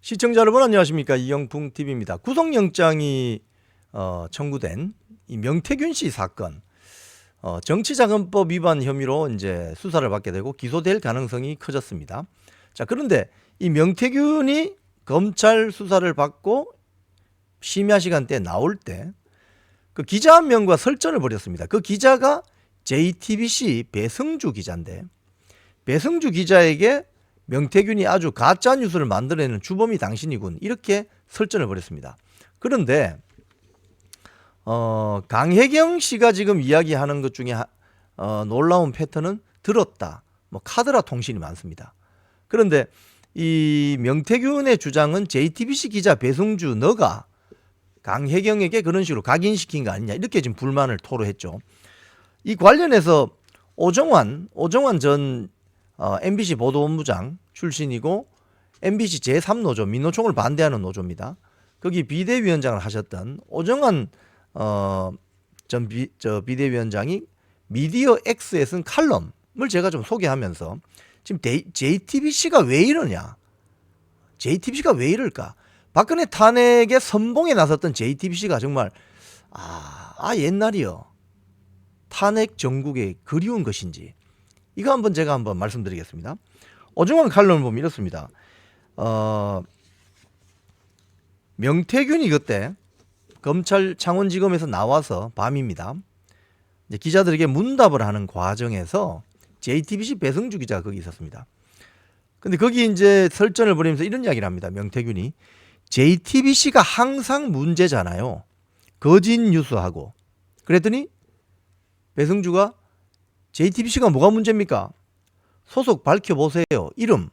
시청자 여러분 안녕하십니까, 이영풍TV입니다. 구속영장이 청구된 이 명태균 씨 사건, 정치자금법 위반 혐의로 이제 수사를 받게 되고 기소될 가능성이 커졌습니다. 자, 그런데 이 명태균이 검찰 수사를 받고 심야 시간대에 나올 때 그 기자 한 명과 설전을 벌였습니다. 그 기자가 JTBC 배성주 기자인데, 배성주 기자에게 명태균이 아주 가짜 뉴스를 만들어내는 주범이 당신이군, 이렇게 설전을 벌였습니다. 그런데 강혜경 씨가 지금 이야기하는 것 중에 놀라운 패턴은 들었다, 카드라 통신이 많습니다. 그런데 이 명태균의 주장은 JTBC 기자 배성주 너가 강혜경에게 그런 식으로 각인시킨 거 아니냐, 이렇게 지금 불만을 토로했죠. 이 관련해서 오정환 전 MBC 보도본부장 출신이고 MBC 제3노조 민노총을 반대하는 노조입니다. 거기 비대위원장을 하셨던 오정환 전 비대위원장이 미디어 X에 쓴 칼럼을 제가 좀 소개하면서 지금 JTBC가 왜 이러냐, JTBC가 왜 이럴까, 박근혜 탄핵에 선봉에 나섰던 JTBC가 정말 옛날이요, 탄핵 정국에 그리운 것인지, 이거 제가 한번 말씀드리겠습니다. 오정환 칼럼을 보면 이렇습니다. 명태균이 그때 검찰 창원지검에서 나와서 밤입니다, 이제 기자들에게 문답을 하는 과정에서 JTBC 배성주 기자가 거기 있었습니다. 근데 거기 이제 설전을 벌이면서 이런 이야기를 합니다. 명태균이 JTBC가 항상 문제잖아요, 거짓 뉴스하고. 그랬더니 배성주가 JTBC가 뭐가 문제입니까? 소속 밝혀보세요. 이름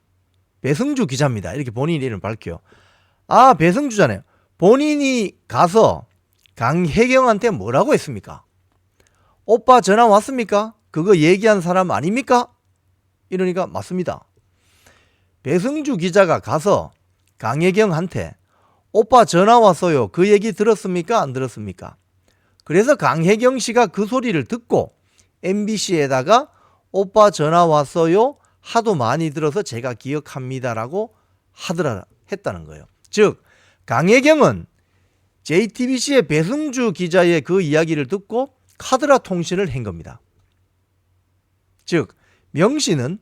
배성주 기자입니다, 이렇게 본인 이름 밝혀요. 배성주잖아요. 본인이 가서 강혜경한테 뭐라고 했습니까? 오빠 전화 왔습니까? 그거 얘기한 사람 아닙니까? 이러니까 맞습니다. 배성주 기자가 가서 강혜경한테 오빠 전화 왔어요, 그 얘기 들었습니까? 안 들었습니까? 그래서 강혜경 씨가 그 소리를 듣고 MBC에다가 오빠 전화 왔어요, 하도 많이 들어서 제가 기억합니다라고 했다는 거예요. 즉 강혜경은 JTBC의 배성주 기자의 그 이야기를 듣고 카드라 통신을 한 겁니다. 즉 명태균은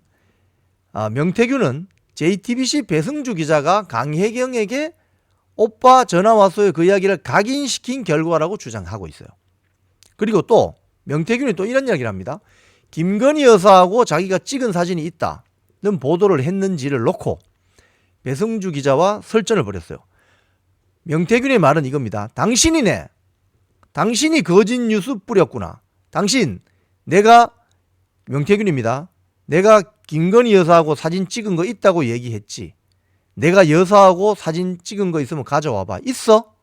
JTBC 배성주 기자가 강혜경에게 오빠 전화 왔어요, 그 이야기를 각인시킨 결과라고 주장하고 있어요. 그리고 또 명태균이 또 이런 이야기를 합니다. 김건희 여사하고 자기가 찍은 사진이 있다는 보도를 했는지를 놓고 배성주 기자와 설전을 벌였어요. 명태균의 말은 이겁니다. 당신이 거짓 뉴스 뿌렸구나. 명태균입니다. 내가 김건희 여사하고 사진 찍은 거 있다고 얘기했지. 내가 여사하고 사진 찍은 거 있으면 가져와봐. 있어?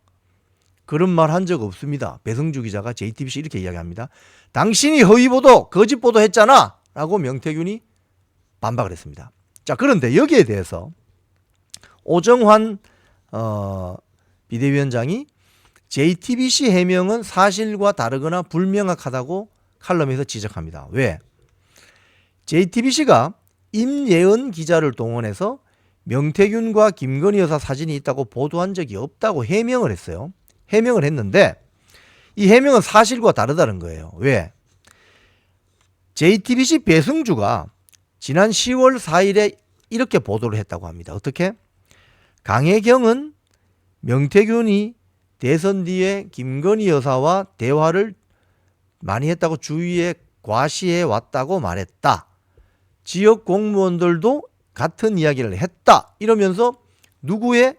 그런 말 한 적 없습니다. 배성주 기자가 JTBC 이렇게 이야기합니다. 당신이 허위보도, 거짓보도 했잖아 라고 명태균이 반박을 했습니다. 자, 그런데 여기에 대해서 오정환 비대위원장이 JTBC 해명은 사실과 다르거나 불명확하다고 칼럼에서 지적합니다. 왜? JTBC가 임예은 기자를 동원해서 명태균과 김건희 여사 사진이 있다고 보도한 적이 없다고 해명을 했어요. 해명을 했는데 이 해명은 사실과 다르다는 거예요. 왜? JTBC 배성주가 지난 10월 4일에 이렇게 보도를 했다고 합니다. 어떻게? 강혜경은 명태균이 대선 뒤에 김건희 여사와 대화를 많이 했다고 주위에 과시해 왔다고 말했다. 지역 공무원들도 같은 이야기를 했다. 이러면서 누구의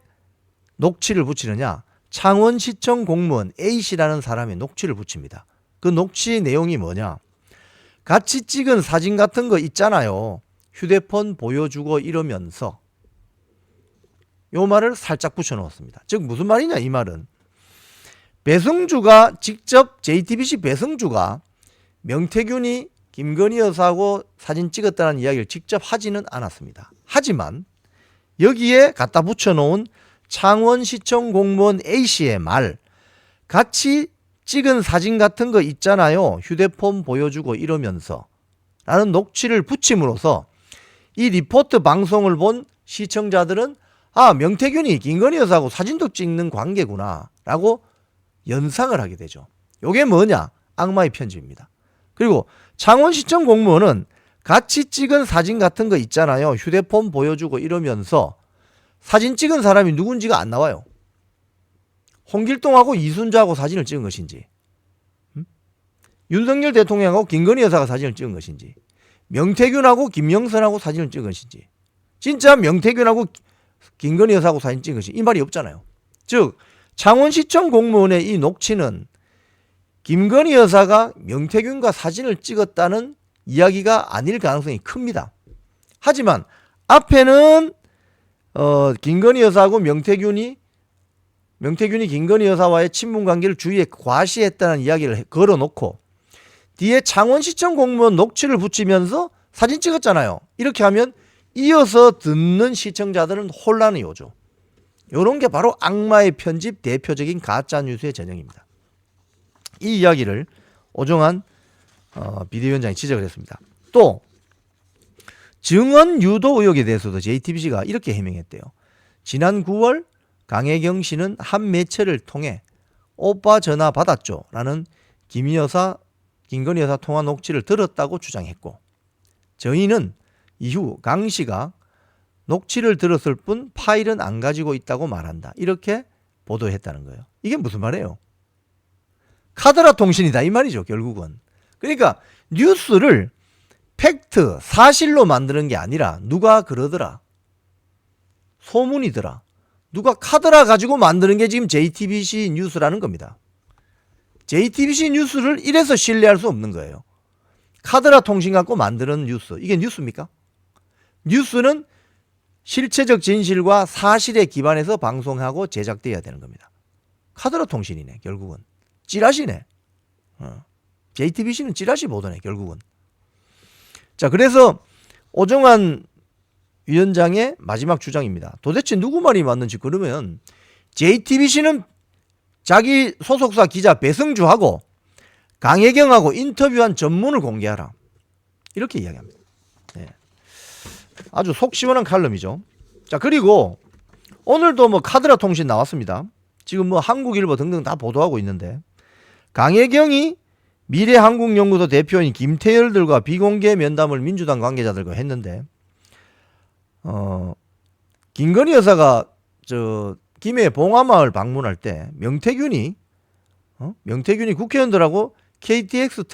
녹취를 붙이느냐? 창원시청 공무원 A씨라는 사람의 녹취를 붙입니다. 그 녹취 내용이 뭐냐? 같이 찍은 사진 같은 거 있잖아요, 휴대폰 보여주고 이러면서, 요 말을 살짝 붙여놓았습니다. 즉 무슨 말이냐, 이 말은 JTBC 배성주가 명태균이 김건희 여사하고 사진 찍었다는 이야기를 직접 하지는 않았습니다. 하지만 여기에 갖다 붙여놓은 창원시청 공무원 A씨의 말, 같이 찍은 사진 같은 거 있잖아요, 휴대폰 보여주고 이러면서 라는 녹취를 붙임으로써 이 리포트 방송을 본 시청자들은 아, 명태균이 김건희 여사하고 사진도 찍는 관계구나 라고 연상을 하게 되죠. 이게 뭐냐? 악마의 편집입니다. 그리고 창원시청 공무원은 같이 찍은 사진 같은 거 있잖아요. 휴대폰 보여주고 이러면서 사진 찍은 사람이 누군지가 안 나와요. 홍길동하고 이순자하고 사진을 찍은 것인지, 윤석열 대통령하고 김건희 여사가 사진을 찍은 것인지, 명태균하고 김영선하고 사진을 찍은 것인지, 진짜 명태균하고 김건희 여사하고 사진 찍은 것인지 이 말이 없잖아요. 즉 창원시청 공무원의 이 녹취는 김건희 여사가 명태균과 사진을 찍었다는 이야기가 아닐 가능성이 큽니다. 하지만 앞에는 김건희 여사하고 명태균이 김건희 여사와의 친분 관계를 주위에 과시했다는 이야기를 걸어놓고 뒤에 창원시청 공무원 녹취를 붙이면서 사진 찍었잖아요. 이렇게 하면 이어서 듣는 시청자들은 혼란이 오죠. 이런 게 바로 악마의 편집 대표적인 가짜뉴스의 전형입니다. 이 이야기를 오정환 비대위원장이 지적을 했습니다. 또 증언 유도 의혹에 대해서도 JTBC가 이렇게 해명했대요. 지난 9월 강혜경 씨는 한 매체를 통해 오빠 전화 받았죠 라는 김건희 여사 통화 녹취를 들었다고 주장했고, 저희는 이후 강 씨가 녹취를 들었을 뿐 파일은 안 가지고 있다고 말한다. 이렇게 보도했다는 거예요. 이게 무슨 말이에요? 카더라 통신이다 이 말이죠, 결국은. 그러니까 뉴스를 팩트, 사실로 만드는 게 아니라 누가 그러더라, 소문이더라, 누가 카더라 가지고 만드는 게 지금 JTBC 뉴스라는 겁니다. JTBC 뉴스를 이래서 신뢰할 수 없는 거예요. 카더라 통신 갖고 만드는 뉴스, 이게 뉴스입니까? 뉴스는 실체적 진실과 사실에 기반해서 방송하고 제작돼야 되는 겁니다. 카더라 통신이네 결국은. 찌라시네. JTBC는 찌라시 보도네 결국은. 자, 그래서 오정환 위원장의 마지막 주장입니다. 도대체 누구 말이 맞는지. 그러면 JTBC는 자기 소속사 기자 배승주하고 강혜경하고 인터뷰한 전문을 공개하라. 이렇게 이야기합니다. 네. 아주 속 시원한 칼럼이죠. 자, 그리고 오늘도 뭐 카더라 통신 나왔습니다. 지금 뭐 한국일보 등등 다 보도하고 있는데, 강혜경이 미래한국연구소 대표인 김태열들과 비공개 면담을 민주당 관계자들과 했는데, 김건희 여사가 김해 봉화마을 방문할 때 명태균이 국회의원들하고 KTX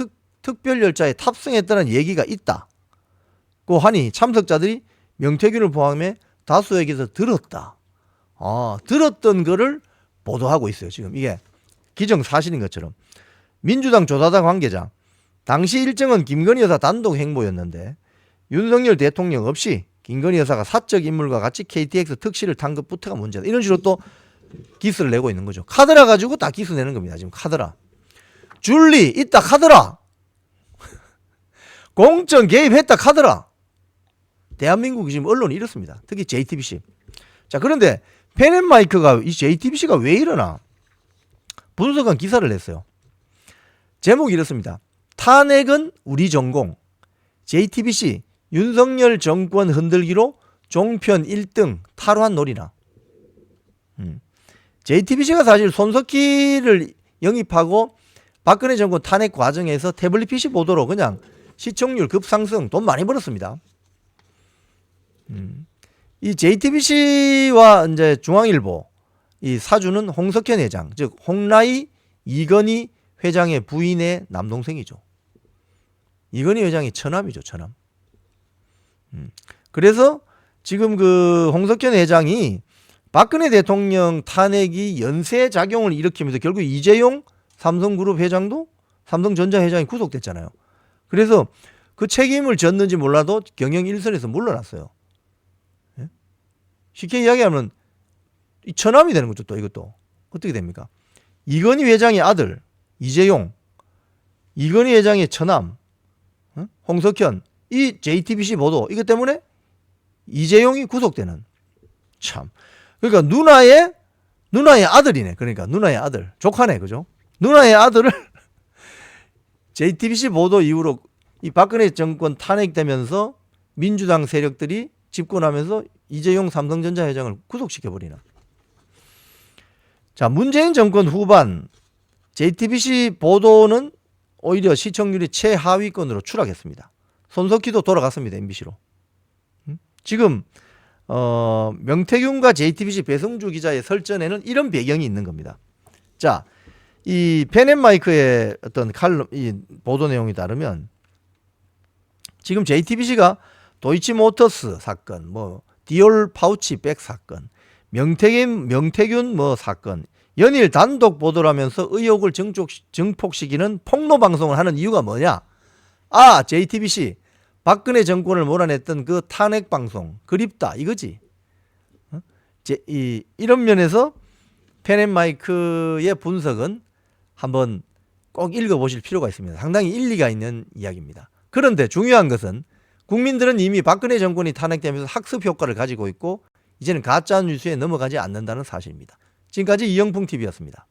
특별열차에 탑승했다는 얘기가 있다고 하니 참석자들이 명태균을 포함해 다수에게서 들었다. 들었던 거를 보도하고 있어요. 지금 이게 기정사실인 것처럼. 민주당 조사단 관계자, 당시 일정은 김건희 여사 단독 행보였는데 윤석열 대통령 없이 김건희 여사가 사적 인물과 같이 KTX 특실을 탄 것부터가 문제다. 이런 식으로 또 기스를 내고 있는 거죠. 카더라 가지고 다 기스 내는 겁니다. 지금 카더라. 줄리 있다 카더라. 공천 개입했다 카더라. 대한민국 지금 언론이 이렇습니다. 특히 JTBC. 자, 그런데 펜앤마이크가 이 JTBC가 왜 이러나 분석한 기사를 냈어요. 제목이 이렇습니다. 탄핵은 우리 전공. JTBC 윤석열 정권 흔들기로 종편 1등 탈환 놀이나. JTBC가 사실 손석희를 영입하고 박근혜 정권 탄핵 과정에서 태블릿 PC 보도로 그냥 시청률 급상승, 돈 많이 벌었습니다. 이 JTBC와 이제 중앙일보 이 사주는 홍석현 회장, 즉 홍라이 이건희 회장의 부인의 남동생이죠. 이건희 회장이 처남이죠, 처남. 그래서 지금 그 홍석현 회장이 박근혜 대통령 탄핵이 연쇄작용을 일으키면서 결국 이재용 삼성그룹 회장도 삼성전자 회장이 구속됐잖아요. 그래서 그 책임을 졌는지 몰라도 경영 일선에서 물러났어요. 예? 쉽게 이야기하면 이 처남이 되는 거죠. 또 이것도 어떻게 됩니까? 이건희 회장의 아들 이재용, 이건희 회장의 처남 홍석현, 이 JTBC 보도 이것 때문에 이재용이 구속되는. 참. 그러니까 누나의 아들이네. 그러니까 누나의 아들, 조카네, 그죠? 누나의 아들을 JTBC 보도 이후로 이 박근혜 정권 탄핵되면서 민주당 세력들이 집권하면서 이재용 삼성전자 회장을 구속시켜버리는. 자, 문재인 정권 후반 JTBC 보도는 오히려 시청률이 최하위권으로 추락했습니다. 손석희도 돌아갔습니다. MBC로. 지금 명태균과 JTBC 배성주 기자의 설전에는 이런 배경이 있는 겁니다. 자, 이 펜앤마이크의 어떤 칼럼, 이 보도 내용에 따르면 지금 JTBC가 도이치모터스 사건, 뭐 디올 파우치 백 사건, 명태균 뭐 사건 연일 단독 보도를 하면서 의혹을 증폭시키는 폭로 방송을 하는 이유가 뭐냐? 아, JTBC 박근혜 정권을 몰아냈던 그 탄핵 방송 그립다 이거지. 이런 면에서 펜앤마이크의 분석은 한번 꼭 읽어보실 필요가 있습니다. 상당히 일리가 있는 이야기입니다. 그런데 중요한 것은 국민들은 이미 박근혜 정권이 탄핵되면서 학습 효과를 가지고 있고 이제는 가짜 뉴스에 넘어가지 않는다는 사실입니다. 지금까지 이영풍TV였습니다.